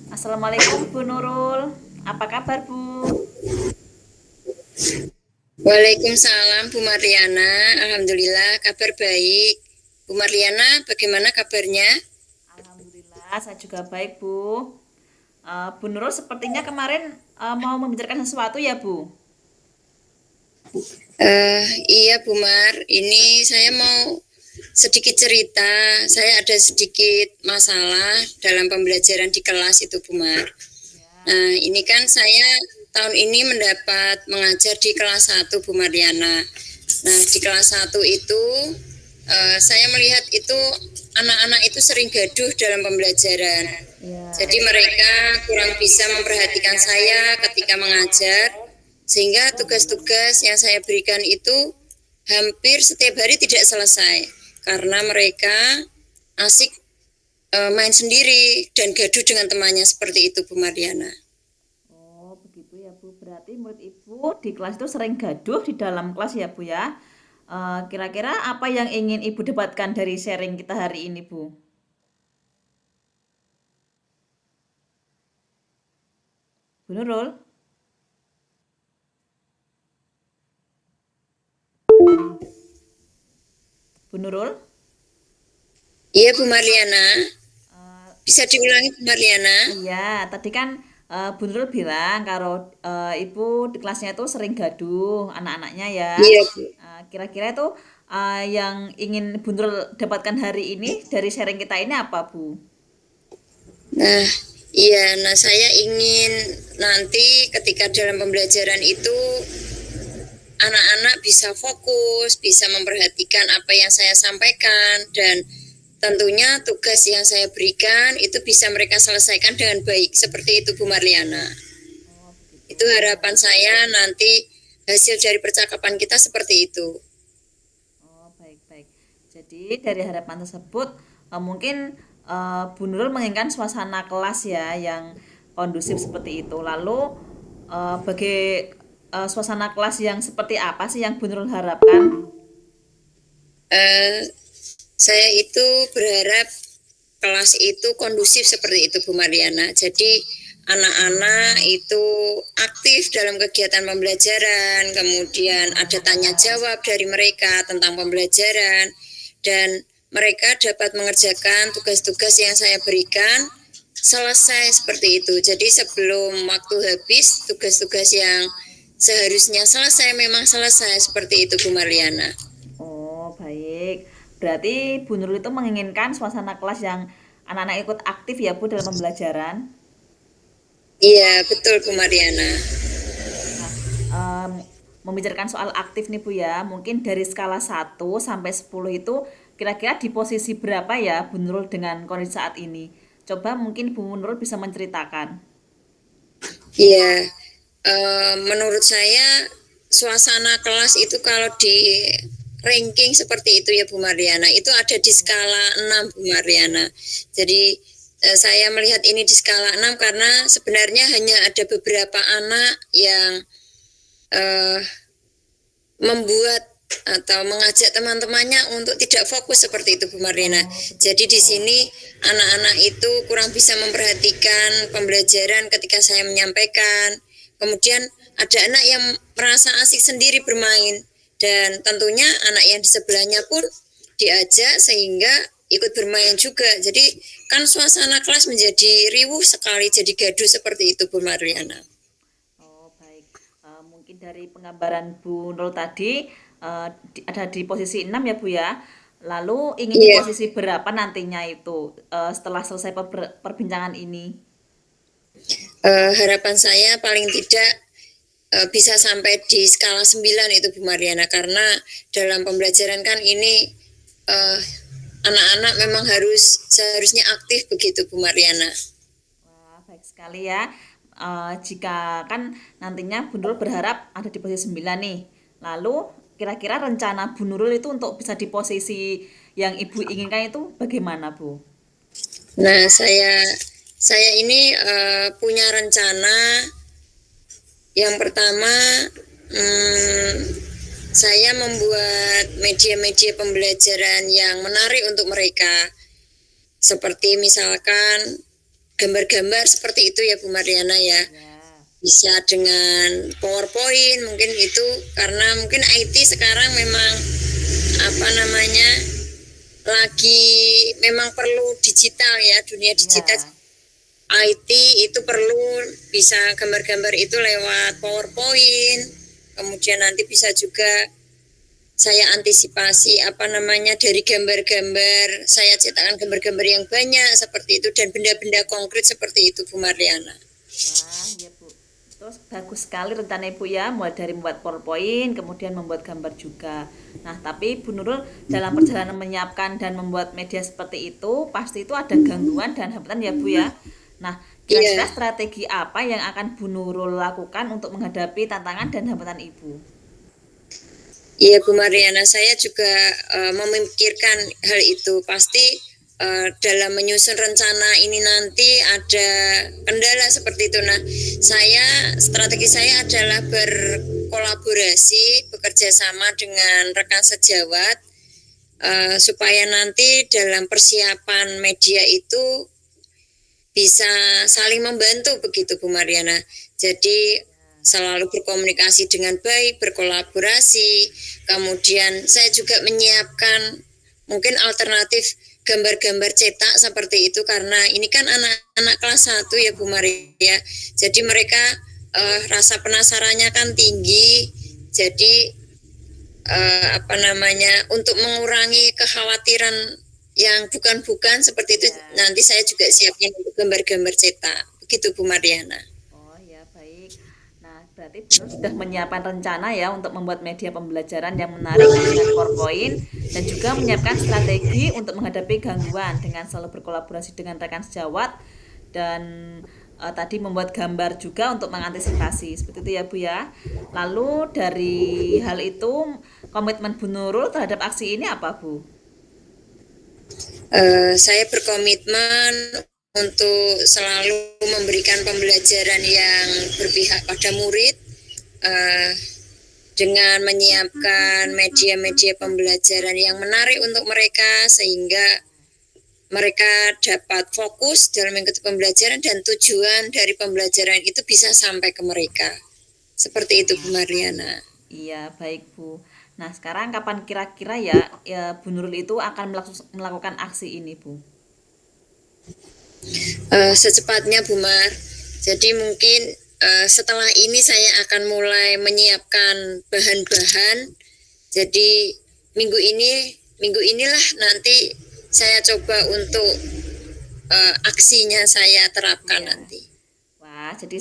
Assalamualaikum Bu Nurul. Apa kabar Bu? Waalaikumsalam Bu Mariana, Alhamdulillah kabar baik. Bu Mariana, bagaimana kabarnya? Alhamdulillah, saya juga baik Bu. Bu Nurul sepertinya kemarin mau membicarakan sesuatu ya Bu? Iya Bu Mar, ini saya mau sedikit cerita. Saya ada sedikit masalah dalam pembelajaran di kelas itu Bu Mar. Ya. Nah, ini kan saya tahun ini mendapat mengajar di kelas 1 Bu Mariana. Nah, di kelas 1 itu saya melihat itu anak-anak itu sering gaduh dalam pembelajaran. Ya. Jadi mereka kurang bisa memperhatikan saya ketika mengajar, sehingga tugas-tugas yang saya berikan itu hampir setiap hari tidak selesai karena mereka asik main sendiri dan gaduh dengan temannya seperti itu Bu Mariana. Oh, begitu ya Bu. Berarti murid Ibu di kelas itu sering gaduh di dalam kelas ya Bu ya? Kira-kira apa yang ingin Ibu dapatkan dari sharing kita hari ini Bu? Bu Nurul? Bu Nurul? Iya Bu Mariana, Eh, bisa diulangi Bu Mariana? Iya, tadi kan Bu Nurul bilang kalau Ibu di kelasnya itu sering gaduh anak-anaknya ya. Iya Bu. Kira-kira itu yang ingin Bu Nurul dapatkan hari ini dari sharing kita ini apa Bu? Nah, iya, nah saya ingin nanti ketika dalam pembelajaran itu anak-anak bisa fokus, bisa memperhatikan apa yang saya sampaikan, dan tentunya tugas yang saya berikan itu bisa mereka selesaikan dengan baik. Seperti itu Bu Marliana. Oh, begitu. Itu harapan saya nanti hasil dari percakapan kita seperti itu. Oh, baik-baik. Jadi dari harapan tersebut mungkin Bu Nurul menginginkan suasana kelas ya yang kondusif seperti itu. Lalu bagi suasana kelas yang seperti apa sih yang Bu Nurul harapkan? Eh, saya itu berharap kelas itu kondusif seperti itu Bu Mariana. Jadi anak-anak itu aktif dalam kegiatan pembelajaran, kemudian ada tanya jawab dari mereka tentang pembelajaran, dan mereka dapat mengerjakan tugas-tugas yang saya berikan selesai seperti itu. Jadi sebelum waktu habis, tugas-tugas yang seharusnya selesai memang selesai seperti itu Bu Mariana. Oh, baik. Berarti Bu Nurul itu menginginkan suasana kelas yang anak-anak ikut aktif ya Bu dalam pembelajaran. Iya, betul Bu Mariana. Nah, em, membicarakan soal aktif nih Bu ya, mungkin dari skala 1 sampai 10 itu kira-kira di posisi berapa ya Bu Nurul dengan kondisi saat ini? Coba mungkin Bu Nurul bisa menceritakan. Iya, menurut saya suasana kelas itu kalau di ranking seperti itu ya Bu Mariana, itu ada di skala 6 Bu Mariana. Jadi saya melihat ini di skala 6 karena sebenarnya hanya ada beberapa anak yang eh, membuat atau mengajak teman-temannya untuk tidak fokus seperti itu Bu Marina. Oh, Jadi di begitu. sini anak-anak itu kurang bisa memperhatikan pembelajaran ketika saya menyampaikan. Kemudian ada anak yang merasa asik sendiri bermain, dan tentunya anak yang di sebelahnya pun diajak sehingga ikut bermain juga. Jadi kan suasana kelas menjadi riuh sekali, jadi gaduh seperti itu Bu Mariana. Oh, baik. Mungkin dari penggambaran Bu Nurul tadi ada di posisi 6 ya Bu ya. Lalu ingin di Iya, posisi berapa nantinya itu setelah selesai perbincangan ini? harapan saya paling tidak bisa sampai di skala 9 itu Bu Mariana, karena dalam pembelajaran kan ini eh, anak-anak memang seharusnya aktif begitu Bu Mariana. Wah, baik sekali ya. Jika kan nantinya Bu Nurul berharap ada di posisi 9 nih. Lalu kira-kira rencana Bu Nurul itu untuk bisa di posisi yang Ibu inginkan itu bagaimana Bu? Nah, saya ini punya rencana. Yang pertama, hmm, saya membuat media-media pembelajaran yang menarik untuk mereka, seperti misalkan gambar-gambar seperti itu ya Bu Mariana ya. Ya. Bisa dengan PowerPoint mungkin itu, karena mungkin IT sekarang memang apa namanya lagi memang perlu digital ya, dunia digital. Iya. IT itu perlu bisa gambar-gambar itu lewat PowerPoint. Kemudian nanti bisa juga saya antisipasi apa namanya dari gambar-gambar, saya cetakan gambar-gambar yang banyak seperti itu dan benda-benda konkret seperti itu Bu Mariana. Wah, ya Bu. Terus bagus sekali rencana Ibu ya, mulai dari membuat PowerPoint, kemudian membuat gambar juga. Nah, tapi Bu Nurul dalam perjalanan menyiapkan dan membuat media seperti itu, pasti itu ada gangguan dan hambatan ya Bu ya. Nah, kira-kira Iya, strategi apa yang akan Bu Nurul lakukan untuk menghadapi tantangan dan hambatan Ibu? iya Bu Mariana, saya juga memikirkan hal itu. Pasti dalam menyusun rencana ini nanti ada kendala seperti itu. Nah, strategi saya adalah berkolaborasi, bekerja sama dengan rekan sejawat supaya nanti dalam persiapan media itu bisa saling membantu begitu Bu Mariana. Jadi selalu berkomunikasi dengan baik, berkolaborasi. Kemudian saya juga menyiapkan mungkin alternatif gambar-gambar cetak seperti itu, karena ini kan anak-anak kelas 1 ya Bu Maria. Jadi mereka rasa penasarannya kan tinggi. Jadi apa namanya untuk mengurangi kekhawatiran yang bukan-bukan seperti itu, Ya. nanti saya juga siapin untuk gambar-gambar cetak begitu Bu Mariana. Oh ya, baik. Nah, berarti Bu Nurul sudah menyiapkan rencana ya untuk membuat media pembelajaran yang menarik dengan PowerPoint dan juga menyiapkan strategi untuk menghadapi gangguan dengan selalu berkolaborasi dengan rekan sejawat dan tadi membuat gambar juga untuk mengantisipasi. Seperti itu ya, Bu ya. Lalu dari hal itu komitmen Bu Nurul terhadap aksi ini apa, Bu? Saya berkomitmen untuk selalu memberikan pembelajaran yang berpihak pada murid, eh, dengan menyiapkan media-media pembelajaran yang menarik untuk mereka sehingga mereka dapat fokus dalam mengikuti pembelajaran dan tujuan dari pembelajaran itu bisa sampai ke mereka. Seperti itu Bu Mariana. Iya, baik Bu. Nah, sekarang kapan kira-kira ya Bu Nurul itu akan melakukan aksi ini, Bu? Secepatnya Bu Mar. Jadi mungkin setelah ini saya akan mulai menyiapkan bahan-bahan. Jadi minggu inilah nanti saya coba untuk aksinya saya terapkan Iya. nanti. Wah, jadi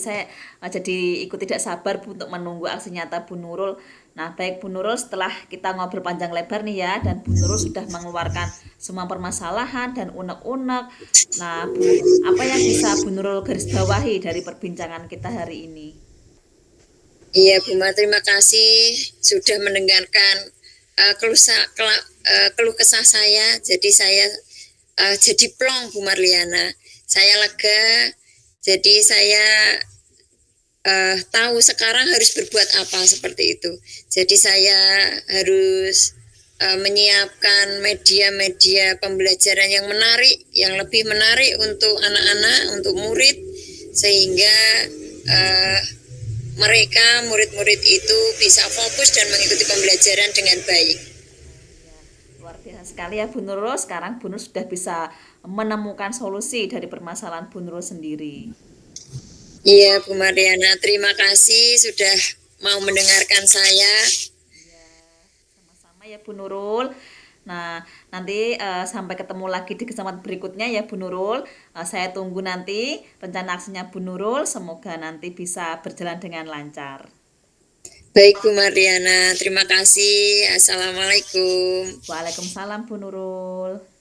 ikut tidak sabar Bu untuk menunggu aksi nyata Bu Nurul. Nah, baik Bu Nurul, setelah kita ngobrol panjang lebar nih ya, dan Bu Nurul sudah mengeluarkan semua permasalahan dan unek-unek. Nah, Bu, apa yang bisa Bu Nurul garis bawahi dari perbincangan kita hari ini? Iya Bu Mar, terima kasih sudah mendengarkan keluh kesah saya. Jadi saya jadi plong Bu Marliana. Saya lega. Jadi saya tahu sekarang harus berbuat apa seperti itu. Jadi saya harus menyiapkan media-media pembelajaran yang menarik, yang lebih menarik untuk anak-anak, untuk murid, sehingga uh, mereka murid-murid itu bisa fokus dan mengikuti pembelajaran dengan baik. Oh iya, luar biasa sekali ya Bu Nurul. Sekarang Bu Nurul sudah bisa menemukan solusi dari permasalahan Bu Nurul sendiri. Iya Bu Mariana, terima kasih sudah mau mendengarkan saya. Iya, sama-sama ya Bu Nurul. Nah, nanti sampai ketemu lagi di kesempatan berikutnya ya Bu Nurul. Saya tunggu nanti rencana aksinya Bu Nurul. Semoga nanti bisa berjalan dengan lancar. Baik Bu Mariana, terima kasih. Assalamualaikum. Waalaikumsalam Bu Nurul.